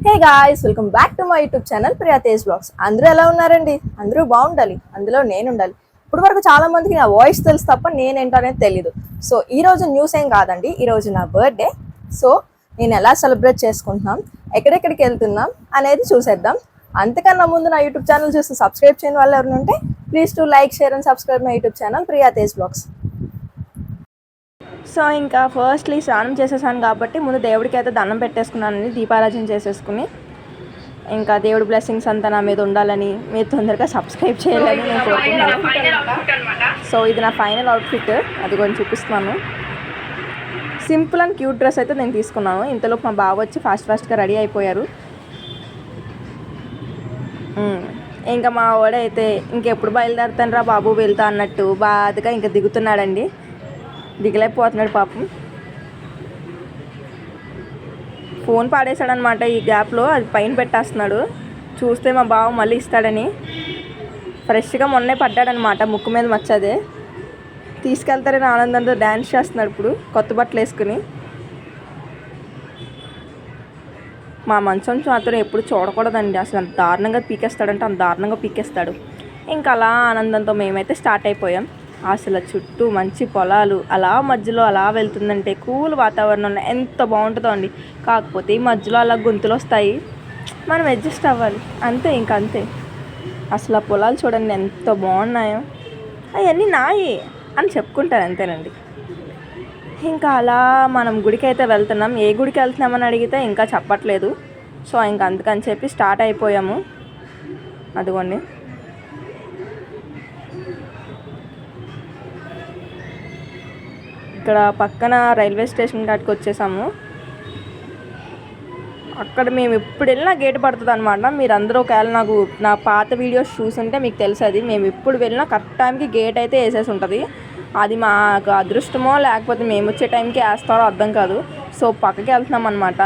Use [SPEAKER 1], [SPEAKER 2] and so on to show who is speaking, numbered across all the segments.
[SPEAKER 1] Hey guys, welcome back to my YouTube channel Priya Tej blogs. అందరూ ఎలా ఉన్నారండి? అందరూ బాగుండాలి, అందులో నేను ఉండాలి. ఇప్పుడు వరకు చాలా మందికి నా వాయిస్ తెలుసు తప్ప నేనేంటో అనేది తెలీదు. సో ఈ రోజు న్యూస్ ఏం కాదండి, ఈ రోజు నా బర్త్డే. సో నేను ఎలా సెలబ్రేట్ చేసుకుంటున్నాం, ఎక్కడెక్కడికి వెళ్తున్నాం అనేది చూసేద్దాం. అంతకన్నా ముందు నా యూట్యూబ్ ఛానల్ చూసి సబ్స్క్రైబ్ చేయని వాళ్ళు ఎవరైనా ఉంటే please to like, share and subscribe my YouTube channel Priya Tej blogs. So ఇంకా ఫస్ట్లీ స్నానం చేసేసాను కాబట్టి ముందు దేవుడికి అయితే దండం పెట్టేసుకున్నానని, దీపారాజన చేసేసుకుని ఇంకా దేవుడి బ్లెస్సింగ్స్ అంతా నా మీద ఉండాలని, మీరు తొందరగా సబ్స్క్రైబ్ చేయాలని నేను కోరుకుంటున్నాను. సో ఇది నా ఫైనల్ అవుట్ఫిట్, అది కొంచెం చూపిస్తున్నాను. సింపుల్ అండ్ క్యూట్ డ్రెస్ అయితే నేను తీసుకున్నాను. ఇంతలో మా బావ వచ్చి ఫాస్ట్గా రెడీ అయిపోయారు. ఇంకా మా వాడైతే ఇంకెప్పుడు బయలుదేరుతాను రా బాబు వెళ్తా అన్నట్టు బాధగా ఇంకా దిగుతున్నాడండి. దిగలేకపోతున్నాడు పాపం. ఫోన్ పాడేశాడనమాట ఈ గ్యాప్లో, అది పైన పెట్టేస్తున్నాడు. చూస్తే మా బావ మళ్ళీ ఇస్తాడని ఫ్రెష్గా మొన్నే పడ్డాడనమాట, ముక్కు మీద మచ్చదే. తీసుకెళ్తారని ఆనందంతో డ్యాన్స్ చేస్తున్నాడు ఇప్పుడు కొత్త బట్టలు వేసుకుని. మా మంచం మాత్రం ఎప్పుడు చూడకూడదండి, అసలు అంత దారుణంగా పీకేస్తాడంటే అంత దారుణంగా పీకేస్తాడు. ఇంకా అలా ఆనందంతో మేమైతే స్టార్ట్ అయిపోయాం. అసలు చుట్టూ మంచి పొలాలు, అలా మధ్యలో అలా వెళ్తుందంటే కూల్ వాతావరణం ఎంత బాగుంటుందో అండి. కాకపోతే ఈ మధ్యలో అలా గొంతులు వస్తాయి, మనం అడ్జస్ట్ అవ్వాలి అంతే, ఇంకంతే. అసలు ఆ పొలాలు చూడండి ఎంత బాగున్నాయో, అవన్నీ నాయి అని చెప్పుకుంటారు అంతేనండి. ఇంకా అలా మనం గుడికి అయితే వెళ్తున్నాం. ఏ గుడికి వెళ్తున్నామని అడిగితే ఇంకా చెప్పట్లేదు. సో ఇంకా అందుకని చెప్పి స్టార్ట్ అయిపోయాము. అదిగోండి, ఇక్కడ పక్కన రైల్వే స్టేషన్ కాడికి వచ్చేసాము. అక్కడ మేము ఎప్పుడు వెళ్ళినా గేట్ పడుతుంది అనమాట. మీరు అందరూ ఒకవేళ నాకు నా పాత వీడియోస్ చూసుంటే మీకు తెలుసు, అది మేము ఎప్పుడు వెళ్ళినా కరెక్ట్ టైంకి గేట్ అయితే వేసేసి ఉంటుంది. అది మాకు అదృష్టమో లేకపోతే మేము వచ్చే టైంకి వేస్తారో అర్థం కాదు. సో పక్కకి వెళ్తున్నాం అనమాట.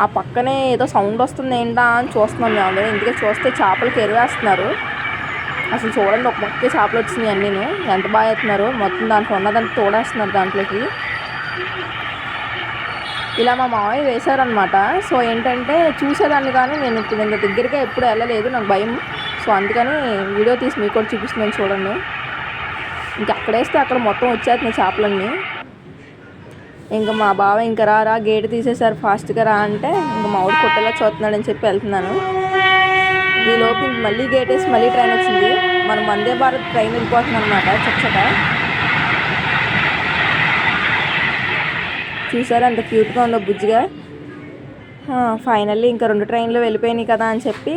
[SPEAKER 1] ఆ పక్కనే ఏదో సౌండ్ వస్తుంది ఏంటా అని చూస్తున్నాం మేము అందరూ. ఇందుకే చూస్తే చేపలకి ఎరువేస్తున్నారు. అసలు చూడండి, ఒక మొక్కే చేపలు వచ్చినాయి అన్నీను, ఎంత బాగా వేస్తున్నారు. మొత్తం దాంట్లో ఉన్నదాన్ని తోడేస్తున్నారు దాంట్లోకి. ఇలా మా మామయ్య వేశారనమాట. సో ఏంటంటే చూసేదాన్ని కానీ నేను ఇప్పుడు ఇంత దగ్గరగా ఎప్పుడు వెళ్ళలేదు, నాకు భయం. సో అందుకని వీడియో తీసి మీకు కూడా చూపిస్తున్నాను చూడండి. ఇంక అక్కడ వేస్తే అక్కడ మొత్తం వచ్చేస్తున్నాయి చేపలన్నీ. ఇంకా మా బావ ఇంకా రా గేట్ తీసేసారు ఫాస్ట్గా రా అంటే, ఇంకా మా ఊరు కొట్టేలా చూస్తున్నాడని చెప్పి వెళ్తున్నాను. ఈ లోపు మళ్ళీ గేట్ వేసి మళ్ళీ ట్రైన్ వచ్చింది. మనం వందే భారత్ ట్రైన్ వెళ్ళిపోతున్నాం అనమాట. చక్కట చూసారా ఎంత క్యూట్గా ఉందో బుజ్జిగా. ఫైనల్లీ ఇంకా 2 ట్రైన్లు వెళ్ళిపోయినాయి కదా అని చెప్పి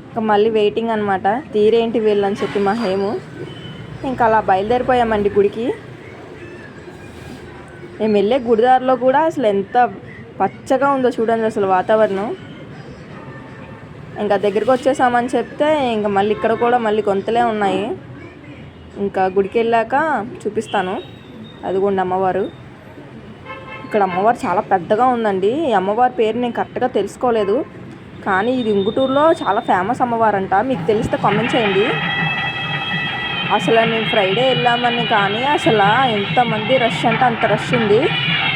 [SPEAKER 1] ఇంకా మళ్ళీ వెయిటింగ్ అనమాట. తీరేంటి వీళ్ళు అని చెప్పి మా హేము. ఇంకా అలా బయలుదేరిపోయామండి గుడికి. మేము వెళ్ళే గుడిదారిలో కూడా అసలు ఎంత పచ్చగా ఉందో చూడండి అసలు వాతావరణం. ఇంకా దగ్గరికి వచ్చేసామని చెప్తే ఇంకా మళ్ళీ ఇక్కడ కూడా మళ్ళీ గొంతులే ఉన్నాయి. ఇంకా గుడికి వెళ్ళాక చూపిస్తాను. అదిగోండి అమ్మవారు. ఇక్కడ అమ్మవారు చాలా పెద్దగా ఉందండి. ఈ అమ్మవారి పేరు నేను కరెక్ట్గా తెలుసుకోలేదు, కానీ ఇది ఇంగుటూరులో చాలా ఫేమస్ అమ్మవారంట. మీకు తెలిస్తే కామెంట్ చేయండి. అసలు మేము ఫ్రైడే వెళ్ళామని కానీ అసలు ఎంతమంది రష్ అంటే అంత రష్ ఉంది.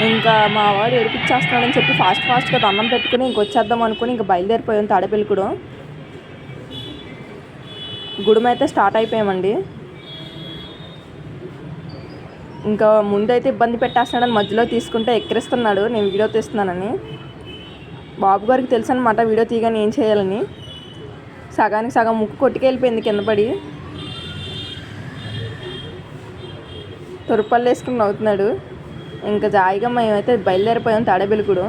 [SPEAKER 1] ఇంకా మా వాడు ఏడిపించేస్తున్నాడని చెప్పి ఫాస్ట్గా దండం పెట్టుకుని ఇంకొచ్చేద్దాం అనుకుని ఇంకా బయలుదేరిపోయాం. తాడేపల్లిగూడెం గుడి అయితే స్టార్ట్ అయిపోయామండి. ఇంకా ముందైతే ఇబ్బంది పెట్టేస్తున్నాడని మధ్యలో తీసుకుంటే ఎక్కిరిస్తున్నాడు నేను వీడియో తీస్తున్నానని. బాబు గారికి తెలుసు అనమాట వీడియో తీయగానే ఏం చేయాలని. సగానికి సగం ముక్కు కొట్టుకెళ్ళిపోయింది కింద పడి. తొరుపల్లి వేసుకుని నవ్వుతున్నాడు. ఇంకా జాయిగా మేమైతే బయలుదేరిపోయాం తాడేపల్లిగూడెం.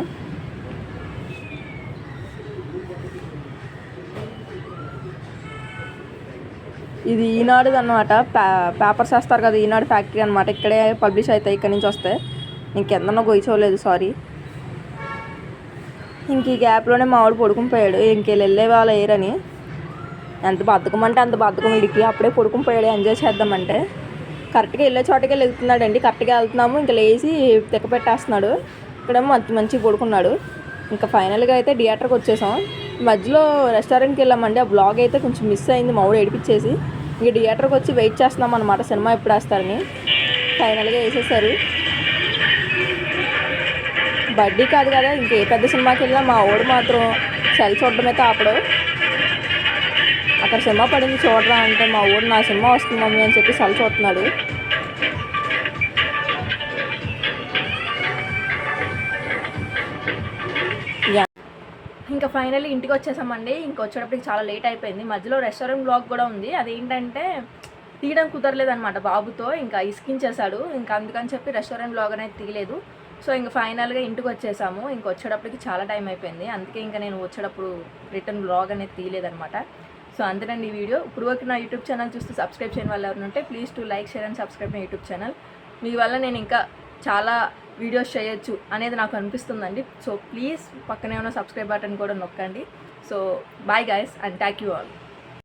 [SPEAKER 1] ఇది ఈనాడు అనమాట. పేపర్స్ వేస్తారు కదా, ఈనాడు ఫ్యాక్టరీ అనమాట. ఇక్కడే పబ్లిష్ అవుతాయి, ఇక్కడి నుంచి వస్తాయి. ఇంకెందనో గొయ్యలేదు, సారీ. ఇంక ఈ గ్యాప్లోనే మా వాడు పడుకుని పోయాడు. ఇంకెళ్ళి వెళ్ళే వాళ్ళు వేయరని ఎంత బద్ధకమంటే అంత బద్ధకం వీడికి. అప్పుడే పడుకుని పోయాడు ఎంజాయ్ చేద్దామంటే. కరెక్ట్గా వెళ్ళే చోటకే వెళ్తున్నాడండి. కరెక్ట్గా వెళ్తున్నాము, ఇంకా లేచి తెక్క పెట్టేస్తున్నాడు. ఇక్కడేమో మంచిగా పడుకున్నాడు. ఇంకా ఫైనల్గా అయితే థియేటర్కి వచ్చేసాం. మధ్యలో రెస్టారెంట్కి వెళ్ళామండి. ఆ బ్లాగ్ అయితే కొంచెం మిస్ అయింది, మా ఊడు ఏడిపించేసి. ఇంక థియేటర్కి వచ్చి వెయిట్ చేస్తున్నాం అనమాట సినిమా ఎప్పుడు వేస్తారని. ఫైనల్గా వేసేసారు. బడ్డీ కాదు కదా, ఇంకే పెద్ద సినిమాకి వెళ్ళినా మా వాడు మాత్రం సెల్ చూడడమైతే ఆపడు. అక్కడ సినిమా పడింది చూడరా అంటే మా వాడు నా సినిమా వస్తుంది మమ్మీ అని చెప్పి సెల్ చూస్తున్నాడు. ఇంకా ఫైనల్లీ ఇంటికి వచ్చేసామండి. ఇంక వచ్చేటప్పటికి చాలా లేట్ అయిపోయింది. మధ్యలో రెస్టారెంట్ బ్లాగ్ కూడా ఉంది. అదేంటంటే తీయడం కుదరలేదనమాట బాబుతో, ఇంకా ఇసుకించేశాడు. ఇంకా అందుకని చెప్పి రెస్టారెంట్ బ్లాగ్ అనేది తీయలేదు. సో ఇంక ఫైనల్గా ఇంటికి వచ్చేసాము. ఇంక వచ్చేటప్పటికి చాలా టైం అయిపోయింది. అందుకే ఇంకా నేను వచ్చేటప్పుడు రిటర్న్ బ్లాగ్ అనేది తీయలేదనమాట. సో అంతేనండి ఈ వీడియో. ఇప్పుడు వరకు నా యూట్యూబ్ ఛానల్ చూస్తూ సబ్స్క్రైబ్ చేయని వాళ్ళు ఎవరు ఉంటే please to like, share and subscribe my YouTube channel. మీ వల్ల నేను ఇంకా చాలా వీడియోస్ చేయొచ్చు అనేది నాకు అనిపిస్తుందండి. సో ప్లీజ్ పక్కనే ఉన్న సబ్స్క్రైబ్ బటన్ కూడా నొక్కండి. So bye guys and thank you all.